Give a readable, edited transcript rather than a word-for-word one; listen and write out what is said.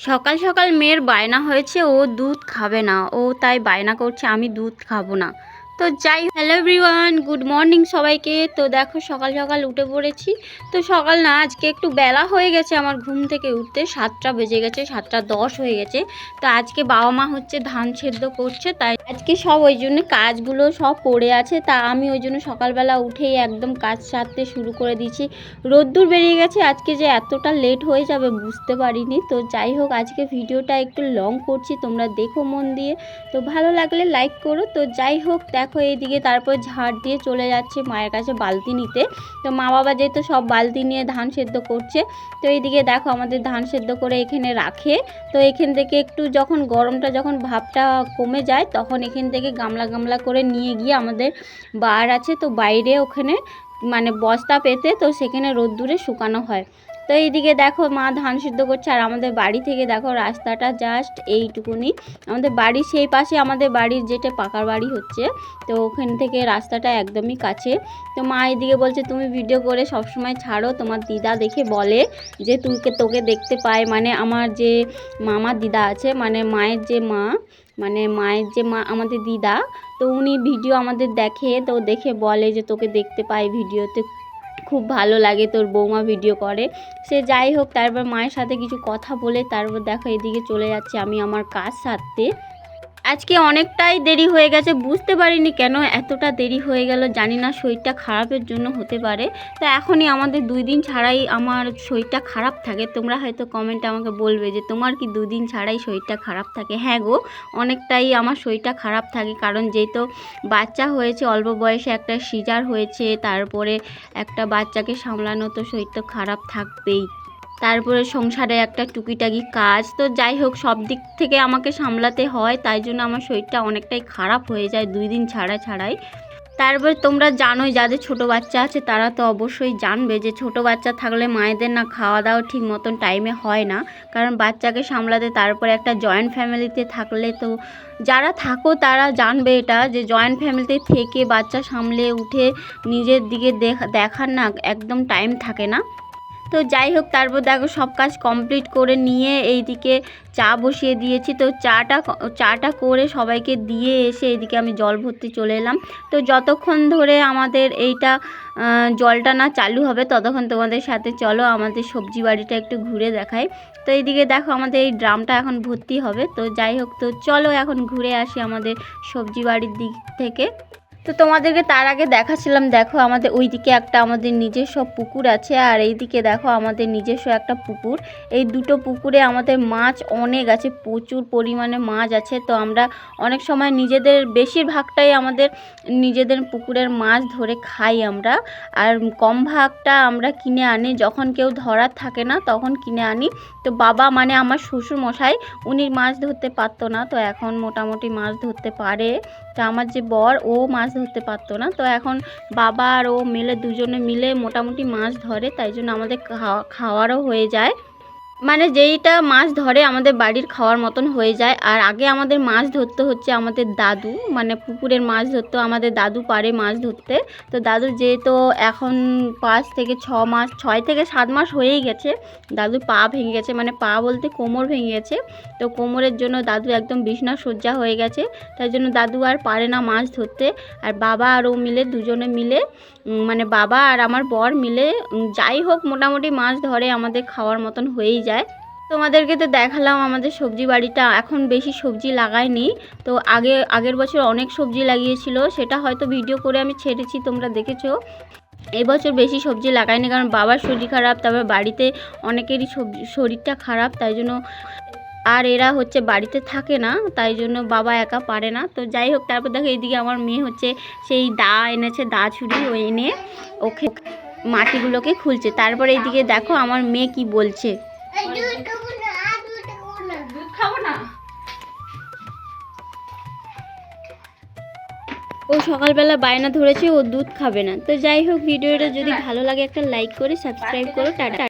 সকাল সকাল মেয়ের বায়না হয়েছে, ও দুধ খাবে না। ও তাই বায়না করছে আমি দুধ খাবো না। তো যাই, হ্যালো এভরিওয়ান, গুড মর্নিং সবাইকে। তো দেখো সকাল সকাল উঠে পড়েছি। তো সকাল না, আজকে একটু বেলা হয়ে গেছে আমার ঘুম থেকে উঠতে, 7টা বেজে গেছে, 7টা 10 হয়ে গেছে। তো আজকে বাবা মা হচ্ছে ধান সেদ্ধ করছে, তাই আজকে সব ওই জন্য কাজগুলো সব পড়ে আছে। তা আমি ওই জন্য সকালবেলা উঠেই একদম কাজ সারতে শুরু করে দিয়েছি। রোদ্দুর বেরিয়ে গেছে, আজকে যে এতটা লেট হয়ে যাবে বুঝতে পারিনি। তো যাই হোক, আজকে ভিডিওটা একটু লং করছি, তোমরা দেখো মন দিয়ে। তো ভালো লাগলে লাইক করো। তো যাই হোক, দেখো এইদিকে তারপর ঝাড় দিয়ে চলে যাচ্ছে মায়ের কাছে বালতি নিতে। তো মা বাবা যেহেতু সব বালতি নিয়ে ধান সেদ্ধ করছে, তো এইদিকে দেখো আমাদের ধান সেদ্ধ করে এখানে রাখে। তো এখান থেকে একটু যখন গরমটা, যখন ভাবটা কমে যায়, তখন এখান থেকে গামলা গামলা করে নিয়ে গিয়ে আমাদের বার আছে, তো বাইরে ওখানে মানে বস্তা পেতে, তো সেখানে রোদ্দুরে শুকানো হয়। তো এইদিকে দেখো মা ধান সিদ্ধ করছে, আর আমাদের বাড়ি থেকে দেখো রাস্তাটা জাস্ট এইটুকুনি। আমাদের বাড়ির সেই পাশে আমাদের বাড়ির যেটা পাকার বাড়ি হচ্ছে, তো ওখান থেকে রাস্তাটা একদমই কাছে। তো মা এইদিকে বলছে তুমি ভিডিও করে সবসময় ছাড়ো, তোমার দিদা দেখে বলে যে তোকে দেখতে পায়, মানে আমার যে মামার দিদা আছে, মানে মায়ের যে মা, আমাদের দিদা। তো উনি ভিডিও আমাদের দেখে, তো দেখে বলে যে তোকে দেখতে পাই ভিডিওতে, খুব ভালো লাগে তোর বৌমা ভিডিও করে। সে যাই হোক, তারপর মায়ের সাথে কিছু কথা বলে তারপর দেখো এদিকে চলে যাচ্ছে আমি আমার কাজ সারতে। আজকে অনেকটাই দেরি হয়ে গেছে, বুঝতে পারিনি কেন এতটা দেরি হয়ে গেল, জানি না, শরীরটা খারাপের জন্য হতে পারে। তো এখনই আমাদের 2 দিন ছাড়াই আমার শরীরটা খারাপ থাকে। তোমরা হয়তো কমেন্টে আমাকে বলবে যে তোমার কি 2 দিন ছাড়াই শরীরটা খারাপ থাকে। হ্যাঁ গো, অনেকটাই আমার শরীরটা খারাপ থাকে, কারণ যেহেতু বাচ্চা হয়েছে, অল্প বয়সে একটা সিজার হয়েছে, তারপরে একটা বাচ্চাকে সামলানো, তো শরীর তো খারাপ থাকবেই। তারপরে সংসারে একটা টুকিটাকি কাজ, তো যাই হোক সব দিক থেকে আমাকে সামলাতে হয়, তাই জন্য আমার শরীরটা অনেকটাই খারাপ হয়ে যায় 2 দিন ছাড়াই। তারপরে তোমরা জানোই, যাদের ছোট বাচ্চা আছে তারা তো অবশ্যই জানবে যে ছোট বাচ্চা থাকলে মায়েদের না খাওয়া দাওয়া ঠিক মতন টাইমে হয় না, কারণ বাচ্চাকে সামলাতে। তারপরে একটা জয়েন্ট ফ্যামিলিতে থাকলে, তো যারা থাকো তারা জানবে এটা, যে জয়েন্ট ফ্যামিলিতে থেকে বাচ্চা সামলে উঠে নিজের দিকে দেখার না একদম টাইম থাকে না। তো যাই হোক, তারপর দেখো সব কাজ কমপ্লিট করে নিয়ে এইদিকে চা বসিয়ে দিয়েছি। তো চাটা করে সবাইকে দিয়ে এসে এইদিকে আমি জল ভর্তি চলে এলাম। তো যতক্ষণ ধরে আমাদের এইটা জলটা না চালু হবে, ততক্ষণ তোমাদের সাথে চলো আমাদের সবজি বাড়িটা একটু ঘুরে দেখাই। তো এইদিকে দেখো আমাদের এই ড্রামটা এখন ভর্তি হবে। তো যাই হোক, তো চলো এখন ঘুরে আসি আমাদের সবজি বাড়ির দিক থেকে। তো তোমাদেরকে তার আগে দেখাচ্ছিলাম, দেখো আমাদের ওইদিকে একটা আমাদের নিজস্ব পুকুর আছে, আর এইদিকে দেখো আমাদের নিজস্ব একটা পুকুর। এই দুটো পুকুরে আমাদের মাছ অনেক আছে, প্রচুর পরিমাণে মাছ আছে। তো আমরা অনেক সময় নিজেদের, বেশিরভাগটাই আমাদের নিজেদের পুকুরের মাছ ধরে খাই আমরা, আর কম ভাগটা আমরা কিনে আনি, যখন কেউ ধরার থাকে না তখন কিনে আনি। তো বাবা, মানে আমার শ্বশুর মশাই, উনি মাছ ধরতে পারতো না, তো এখন মোটামুটি মাছ ধরতে পারে। তো আমার যে বর, ও মাছ ধরতে পারতো না, তো এখন বাবা আর ও মিলে, দুজনে মিলে মোটামুটি মাছ ধরে, তাই জন্য আমাদের খাওয়ারও হয়ে যায়। মানে যেইটা মাছ ধরে আমাদের বাড়ির খাওয়ার মতন হয়ে যায়। আর আগে আমাদের মাছ ধরতে হচ্ছে আমাদের দাদু, মানে পুকুরের মাছ ধরতো আমাদের দাদু, পারে মাছ ধরতে। তো দাদু যেহেতু এখন 5 থেকে 6 মাস, 6 থেকে 7 মাস হয়েই গেছে, দাদুর পা ভেঙে গেছে, মানে পা বলতে কোমর ভেঙে গেছে। তো কোমরের জন্য দাদু একদম বিছনা সজ্জা হয়ে গেছে, তাই জন্য দাদু আর পারে না মাছ ধরতে। আর বাবা আর ও মিলে, দুজনে মিলে, মানে বাবা আর আমার বর মিলে, যাই হোক মোটামুটি মাছ ধরে আমাদের খাওয়ার মতন হয়েই যায়। তোমাদেরকে তো দেখালাম আমাদের সবজি বাড়িটা, এখন বেশি সবজি লাগাইনি। তো আগের বছর অনেক সবজি লাগিয়েছিল, সেটা হয়তো ভিডিও করে আমি ছেড়েছি, তোমরা দেখেছো। এবছর বেশি সবজি লাগাইনি, কারণ বাবার শরীর খারাপ, তারপর বাড়িতে অনেকেরই শরীরটা খারাপ, তাই জন্য। আর এরা হচ্ছে বাড়িতে থাকে না, তাই জন্য বাবা একা পারে না। তো যাই হোক, তারপর দেখো এইদিকে আমার মেয়ে হচ্ছে সেই দা এনেছে, দা ছুরি ও এনে ওকে মাটিগুলোকে খুলছে। তারপর এইদিকে দেখো আমার মেয়ে কি বলছে। ও সকালবেলা বায়না ধরেছে ও দুধ খাবে না। তো যাই হোক, ভিডিওটা যদি ভালো লাগে একটা লাইক করে সাবস্ক্রাইব করো। টাটা।